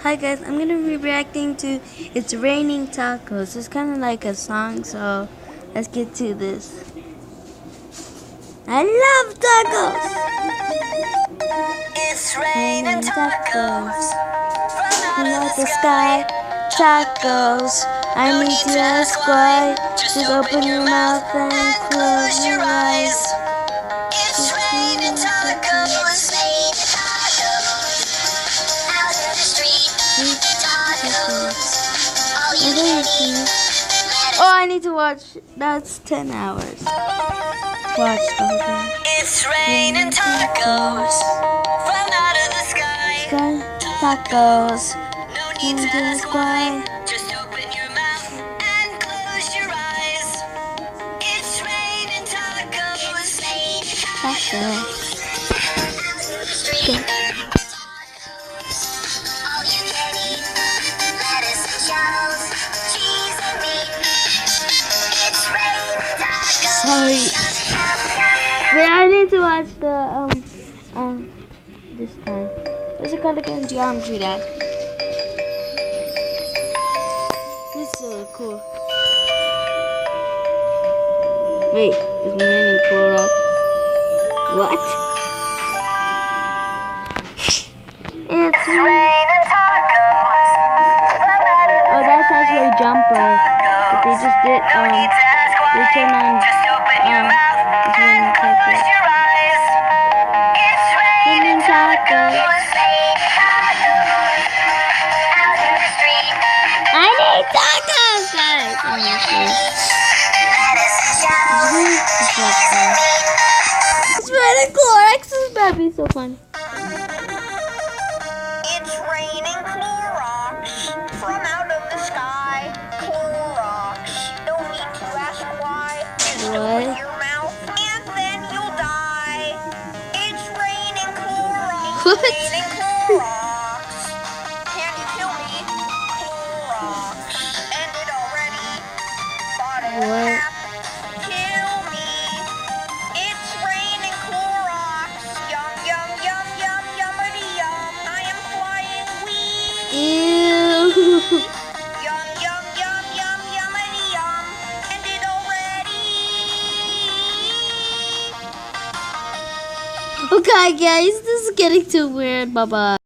Hi guys, I'm gonna be reacting to It's Raining Tacos. It's kind of like a song, so let's get to this. I love tacos! It's raining tacos From out the sky, tacos. I need to ask why. Just open your mouth and close your eyes. It's raining tacos. Out in the street, tacos. All you can eat. Oh, I need to watch. That's 10 hours. Watch the whole thing. It's raining tacos from out of the sky. Tacos. No need to ask why. Just open your mouth and close your eyes. It's raining tacos. Tacos. All you can eat. Lettuce and shells, cheese and meat. It's raining tacos. Sorry. Wait, I need to watch the this time. What's it called again? Geometry Dash. This is so cool. Wait, is my name cool up? What? It's Raining tacos. oh, that's actually Jumper. But they just did they turned on Just open your mouth it's and raining close tacos. your eyes. It's raining tacos. Out in the street. I need tacos, guys. Lettuce and shells, cheese and meat. It's really cool. Rex is about to be so fun. It's raining Clorox from out of the sky. Clorox. No need to ask why. Just open What? your mouth and then you'll die. It's raining Clorox. What? Raining Clorox. Can you kill me? Clorox. End it already. Bottle What? cap. Kill me. It's raining Clorox. Yum, yum, yum, yum, yummity yum. I am flying weed. Ew. Yum, yum, yum, yum, yummity yum. End it already. Okay, guys, this is getting too weird. Bye bye.